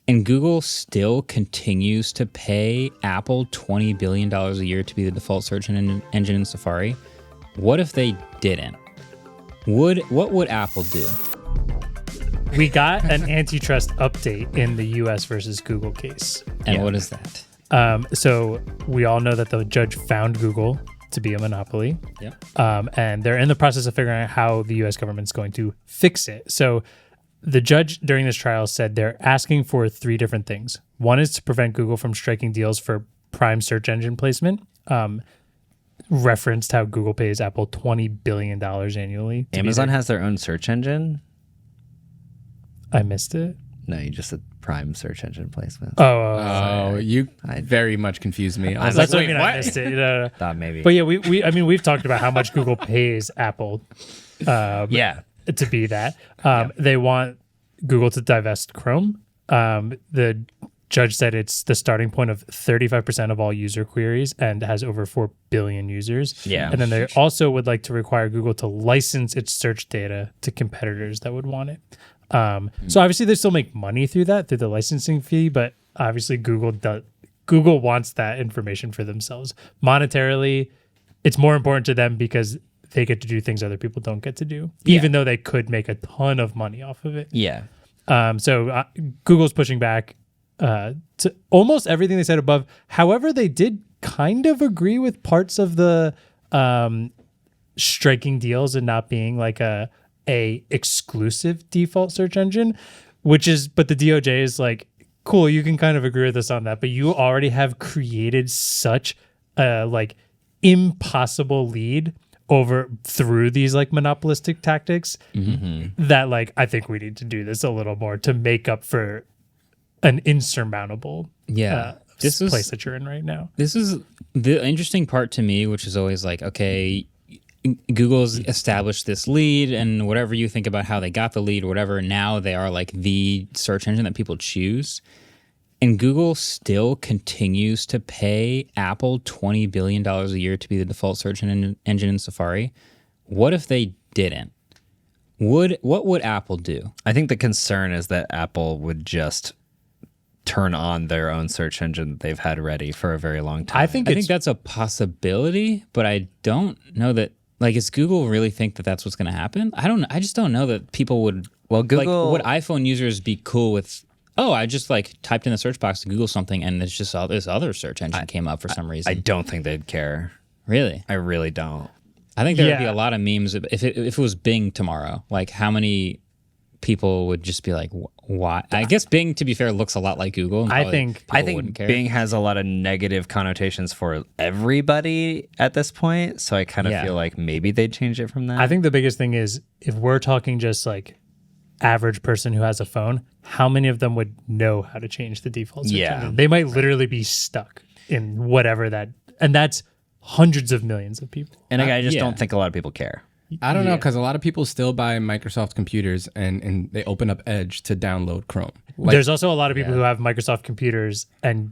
And Google still continues to pay Apple $20 billion a year to be the default search engine in Safari. What if they didn't? What would Apple do? We got an antitrust update in the US versus Google case. And what is that? So we all know that the judge found Google to be a monopoly. Yeah. And they're in the process of figuring out how the US government's going to fix it. So the judge during this trial said they're asking for 3 different things. One is to prevent Google from striking deals for prime search engine placement. Referenced how Google pays Apple $20 billion annually. Amazon has their own search engine? I missed it. No, you just said prime search engine placement. Oh, you very much confused me. I was That's like, what I mean. I missed it. You know? Thought maybe. But yeah, we've talked about how much Google pays Apple. Yeah. To be that. They want Google to divest Chrome. The judge said it's the starting point of 35% of all user queries and has over 4 billion users. Yeah. And then they also would like to require Google to license its search data to competitors that would want it. So obviously they still make money through the licensing fee, but obviously Google wants that information for themselves. Monetarily, it's more important to them because they get to do things other people don't get to do, even though they could make a ton of money off of it. Yeah. So Google's pushing back to almost everything they said above. However, they did kind of agree with parts of the striking deals and not being like a exclusive default search engine, but the DOJ is like, cool, you can kind of agree with us on that, but you already have created such a like impossible lead through these like monopolistic tactics that like I think we need to do this a little more to make up for an insurmountable place that you're in right now. This is the interesting part to me, which is always like, okay, Google's established this lead, and whatever you think about how they got the lead or whatever, now they are like the search engine that people choose. And Google still continues to pay Apple $20 billion a year to be the default search engine in Safari. What if they didn't? What would Apple do? I think the concern is that Apple would just turn on their own search engine that they've had ready for a very long time. I think that's a possibility, but I don't know that. Like, does Google really think that that's what's going to happen? I don't know. I just don't know that people would. Well, Google would iPhone users be cool with? Oh, I just like typed in the search box to Google something, and it's just this other search engine came up for some reason. I don't think they'd care. Really? I really don't. I think there would be a lot of memes if it was Bing tomorrow. Like, how many people would just be like, "Why?" I guess Bing, to be fair, looks a lot like Google. And I think Bing has a lot of negative connotations for everybody at this point. So I kind of feel like maybe they'd change it from that. I think the biggest thing is if we're talking just like average person who has a phone, how many of them would know how to change the default search engine? They might literally be stuck in whatever and that's hundreds of millions of people. And I just don't think a lot of people care. I don't know, because a lot of people still buy Microsoft computers and they open up Edge to download Chrome. There's also a lot of people who have Microsoft computers and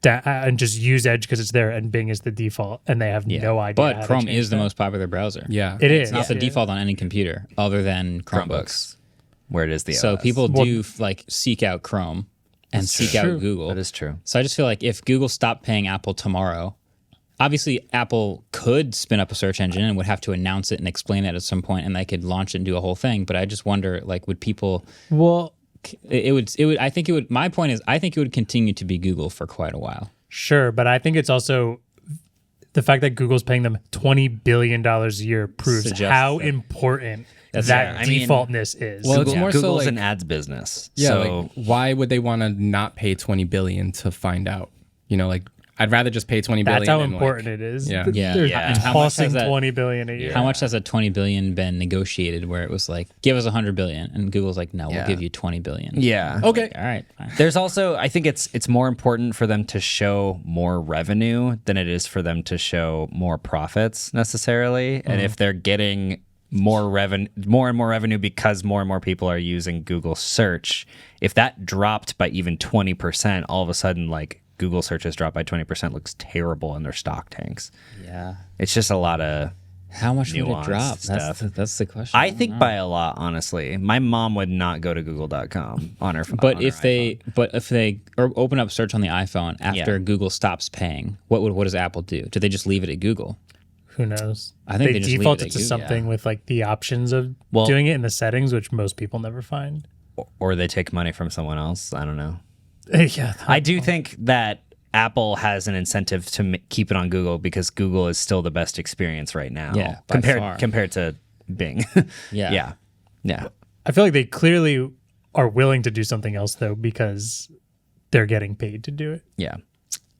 just use Edge because it's there, and Bing is the default, and they have no idea. But Chrome is the most popular browser. Yeah, it is. It's not the default on any computer other than Chromebooks. Where it is the So OS. people do like seek out Chrome and seek out Google. That is true. So I just feel like if Google stopped paying Apple tomorrow, obviously Apple could spin up a search engine and would have to announce it and explain it at some point, and they could launch it and do a whole thing. But I just wonder, like, would people? Well, it would. I think it would. My point is, I think it would continue to be Google for quite a while. Sure, but I think it's also the fact that Google's paying them $20 billion a year proves how important that defaultness is. Well, it's more Google's so an ads business. Yeah, so like, why would they want to not pay $20 billion to find out? You know, like, I'd rather just pay $20 billion. That's how important it is. Yeah. They're And how much tossing has that- $20 billion a year. How much has that $20 billion been negotiated? Where it was like, give us $100 billion, and Google's like, no, we'll give you $20 billion. Yeah. Okay. Like, all right. Fine. There's also, I think it's more important for them to show more revenue than it is for them to show more profits necessarily. And if they're getting more and more revenue because more and more people are using Google search, if that dropped by even 20%, all of a sudden, like, Google searches dropped by 20% looks terrible in their stock tanks. Yeah. It's just a lot of How much would it nuanced drop? stuff. That's the question. I think by a lot, honestly. My mom would not go to google.com on her phone. But if they open up search on the iPhone after Google stops paying, what does Apple do? Do they just leave it at Google? Who knows? I think they just leave default it it at to Google. something with like the options of Well- doing it in the settings, which most people never find. or they take money from someone else. I don't know. Yeah, I do think that Apple has an incentive to keep it on Google because Google is still the best experience right now. Yeah, by far. compared to Bing. Yeah. Yeah. I feel like they clearly are willing to do something else though because they're getting paid to do it. Yeah.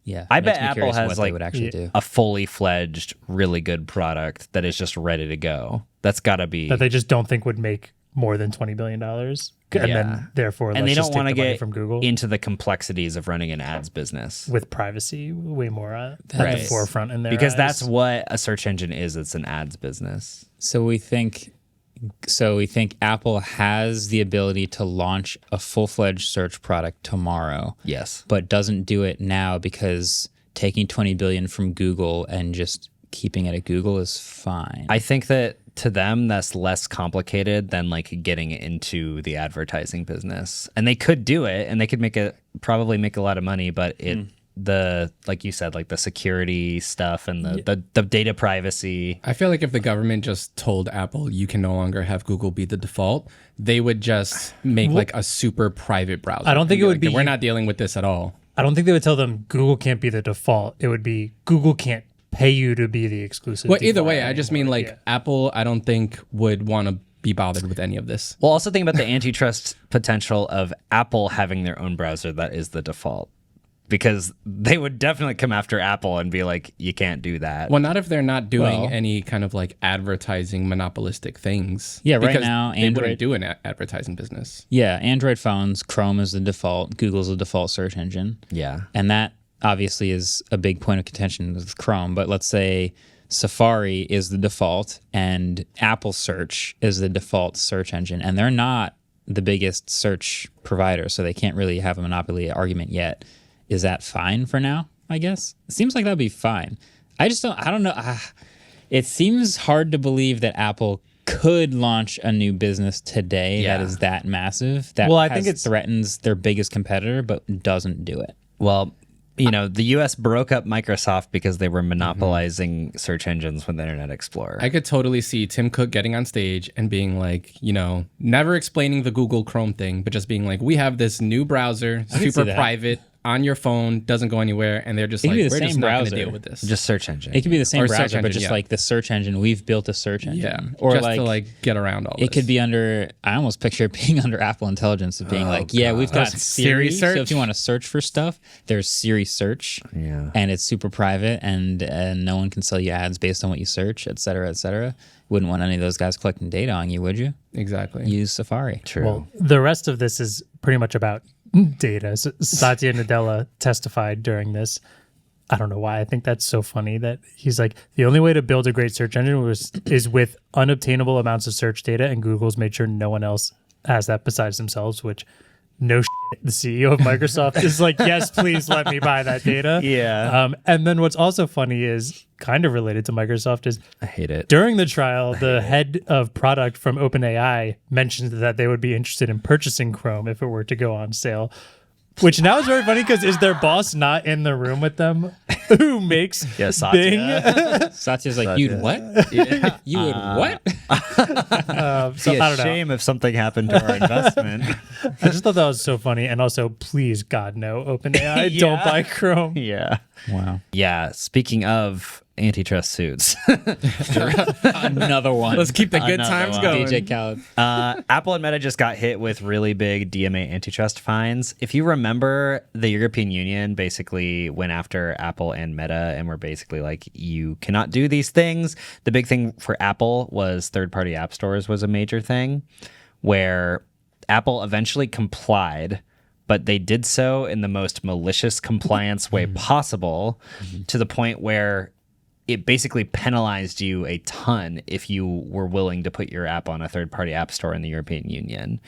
Yeah, I it makes bet me Apple curious has what like they would actually do. a fully fledged, really good product that is just ready to go. That's got to be. That they just don't think would make more than $20 billion. And then therefore, and let's they just don't want to take the money get from Google into the complexities of running an ads business. with privacy way more at Right. the forefront in their Because eyes. that's what a search engine is. It's an ads business. So we think Apple has the ability to launch a full-fledged search product tomorrow, Yes. but doesn't do it now because taking 20 billion from Google and just keeping it at Google is fine. I think that to them, that's less complicated than like getting into the advertising business. And they could do it and they could probably make a lot of money, but like you said, like the security stuff and the data privacy. I feel like if the government just told Apple you can no longer have Google be the default, they would just make like a super private browser. I don't think And it would like, be- We're not dealing with this at all. I don't think they would tell them Google can't be the default. It would be Google can't pay you to be the exclusive. Well, either default way, I just mean anymore. like Yeah. Apple, I don't think would want to be bothered with any of this. Well, also think about the antitrust potential of Apple having their own browser that is the default. Because they would definitely come after Apple and be like, you can't do that. Well, not if they're not doing Well- any kind of like advertising monopolistic things. Yeah, right Because now, they Android- wouldn't do an advertising business. Yeah, Android phones, Chrome is the default, Google's the default search engine. Yeah. And that obviously is a big point of contention with Chrome. But let's say Safari is the default and Apple Search is the default search engine. And they're not the biggest search provider, so they can't really have a monopoly argument yet. Is that fine for now, I guess? It seems like that'd be fine. I don't know. It seems hard to believe that Apple could launch a new business today that Yeah. is that massive. That Well, I think it's- threatens their biggest competitor, but doesn't do it. Well, the U.S. broke up Microsoft because they were monopolizing search engines with Internet Explorer. I could totally see Tim Cook getting on stage and being like, never explaining the Google Chrome thing, but just being like, we have this new browser, I can see super that. private, on your phone, doesn't go anywhere, and they're just It could like, be we're the just same not going browser. to deal with this. Just search engine. It could be the same Or search browser, but engine, just yeah. like the search engine. We've built a search engine. yeah, Or just like, to like get around all this. it could be under. I almost picture it being under Apple Intelligence of being like, yeah, we've got Siri Siri. So if search? you want to search for stuff, there's Siri search. Yeah. And it's super private, and no one can sell you ads based on what you search, et cetera, et cetera. Wouldn't want any of those guys collecting data on you, would you? Exactly. Use Safari. True. Well, the rest of this is pretty much about data. Satya Nadella testified during this. I don't know why. I think that's so funny that he's like, the only way to build a great search engine is with unobtainable amounts of search data, and Google's made sure no one else has that besides themselves, which no shit, the CEO of Microsoft is like, yes, please let me buy that data. Yeah. And then what's also funny is kind of related to Microsoft is I hate it. during the trial, the head of product from OpenAI mentioned that they would be interested in purchasing Chrome if it were to go on sale. Which now is very funny because is their boss not in the room with them who makes Yeah, Satya. Bing? Satya's like, you'd what? Yeah. You would what? So Be I a don't know. shame if something happened to our investment. I just thought that was so funny. And also, please, God, no, OpenAI, don't Yeah. buy Chrome. Yeah. Wow. Yeah. Speaking of antitrust suits, Another one. Let's keep the good Another times one. going. DJ Khaled. Apple and Meta just got hit with really big DMA antitrust fines. If you remember, the European Union basically went after Apple and Meta and were basically like, you cannot do these things. The big thing for Apple was third-party app stores was a major thing, where Apple eventually complied, but they did so in the most malicious compliance way possible, to the point where it basically penalized you a ton if you were willing to put your app on a third-party app store in the European Union,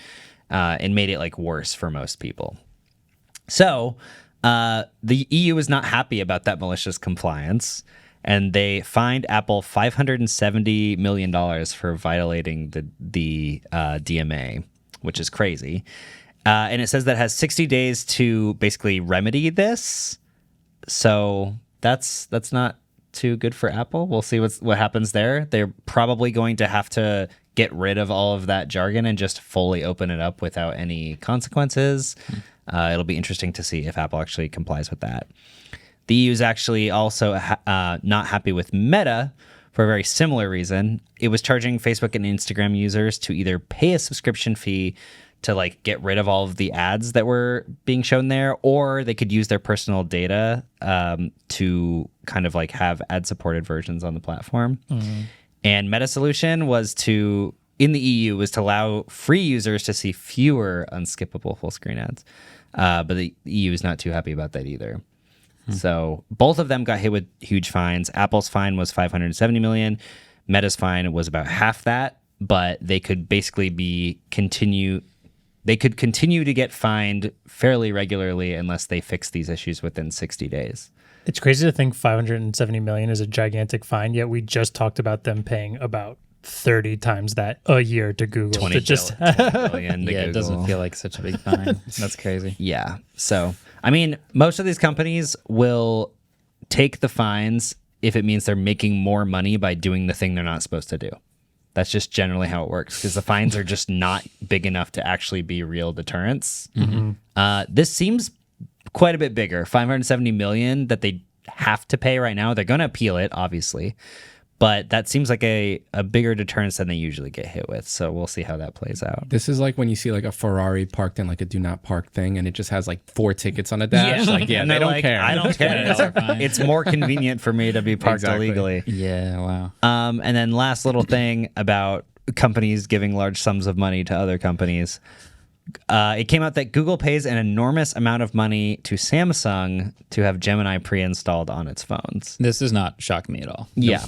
and made it like worse for most people. So the EU is not happy about that malicious compliance, and they fined Apple $570 million for violating the DMA, which is crazy. And it says that it has 60 days to basically remedy this. So that's not too good for Apple. We'll see what happens there. They're probably going to have to get rid of all of that jargon and just fully open it up without any consequences. It'll be interesting to see if Apple actually complies with that. The EU is actually also not happy with Meta for a very similar reason. It was charging Facebook and Instagram users to either pay a subscription fee to like get rid of all of the ads that were being shown there, or they could use their personal data to kind of like have ad-supported versions on the platform. And Meta's solution was in the EU, was to allow free users to see fewer unskippable full-screen ads. But the EU is not too happy about that either. So both of them got hit with huge fines. Apple's fine was $570 million. Meta's fine was about half that, but they could basically continue to get fined fairly regularly unless they fix these issues within 60 days. It's crazy to think 570 million is a gigantic fine, yet we just talked about them paying about 30 times that a year to Google. 20 billion to Yeah, it Google. doesn't feel like such a big fine. That's crazy. Yeah. So, I mean, most of these companies will take the fines if it means they're making more money by doing the thing they're not supposed to do. That's just generally how it works, because the fines are just not big enough to actually be real deterrents. This seems quite a bit bigger, $570 million that they have to pay right now. They're going to appeal it, obviously, but that seems like a bigger deterrence than they usually get hit with. So we'll see how that plays out. This is like when you see like a Ferrari parked in like a do not park thing, and it just has like 4 tickets on a dash. And they they're don't like, care. I don't care. It's more convenient for me to be parked Exactly. illegally. Yeah, wow. And then last little thing about companies giving large sums of money to other companies. It came out that Google pays an enormous amount of money to Samsung to have Gemini pre-installed on its phones. This does not shock me at all. Yeah.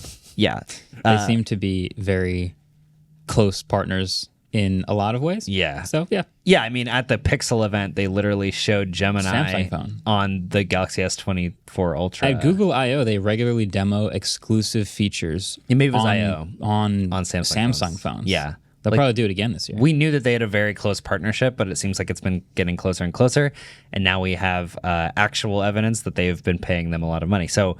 They seem to be very close partners in a lot of ways. Yeah. So, yeah. Yeah, I mean, at the Pixel event, they literally showed Gemini Samsung phone. on the Galaxy S24 Ultra. At Google I/O, they regularly demo exclusive features. Maybe it was on, I/O. on Samsung phones. Yeah. They'll Like, probably do it again this year. we knew that they had a very close partnership, but it seems like it's been getting closer and closer. And now we have actual evidence that they've been paying them a lot of money. So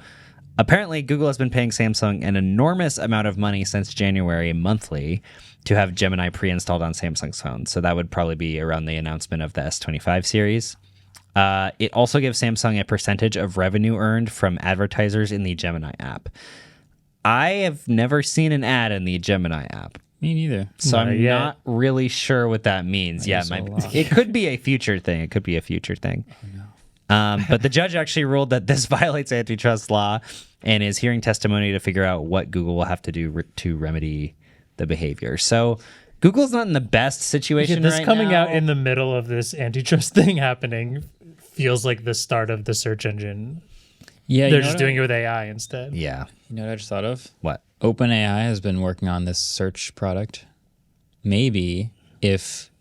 apparently, Google has been paying Samsung an enormous amount of money since January monthly to have Gemini pre-installed on Samsung's phones. So that would probably be around the announcement of the S25 series. It also gives Samsung a percentage of revenue earned from advertisers in the Gemini app. I have never seen an ad in the Gemini app. Me neither. So Not I'm yet. not really sure what that means. Yeah, guess a lot. it could be a future thing. It could be a future thing. But the judge actually ruled that this violates antitrust law and is hearing testimony to figure out what Google will have to do to remedy the behavior. So Google's not in the best situation This right coming now. out in the middle of this antitrust thing happening feels like the start of the search engine. Yeah, They're just doing it with AI instead. Yeah. You know what I just thought of? What? OpenAI has been working on this search product. Maybe if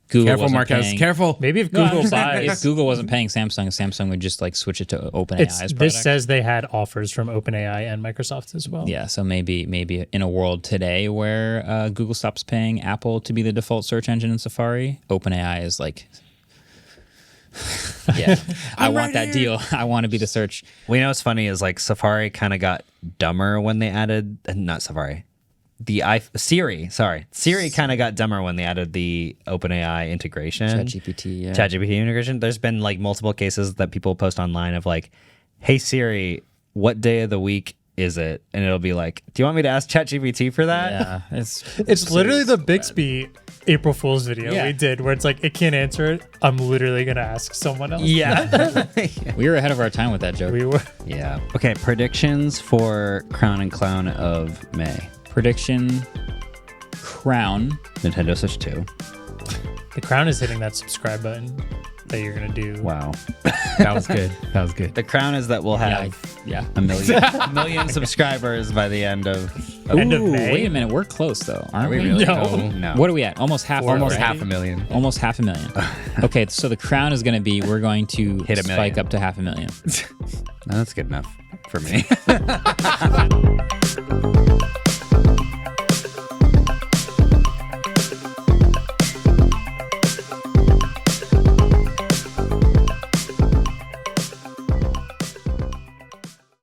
Google Careful, wasn't Marques. paying, Careful. Maybe if No, I'm Google just saying, if buys, Google wasn't paying Samsung would just like switch it to OpenAI's product. this says they had offers from OpenAI and Microsoft as well. Yeah, so maybe in a world today where Google stops paying Apple to be the default search engine in Safari, OpenAI is like, yeah, I want that deal. I want to be the search. We know what's funny is like Safari kind of got dumber when they added, not Safari, Siri kind of got dumber when they added the OpenAI integration. ChatGPT, yeah. ChatGPT integration. There's been like multiple cases that people post online of like, hey Siri, what day of the week is it? And it'll be like, do you want me to ask ChatGPT for that? Yeah, It's literally the Bixby April Fool's video Yeah. we did where it's like, it can't answer it. I'm literally going to ask someone else. Yeah. we were ahead of our time with that joke. We were. Yeah. Okay, predictions for Crown and Clown of May. Prediction: Crown. Nintendo Switch 2. The Crown is hitting that subscribe button that you're going to do. Wow. That was good. That was good. The crown is that we'll have Yeah. a million subscribers by the end of End of Ooh, May? wait a minute, we're close though, aren't we? really? No. No. What are we at? Almost half. Almost right? 500,000. Almost 500,000. Okay, so the crown is going to be we're going to Hit a spike million. up to 500,000. No, that's good enough. for me.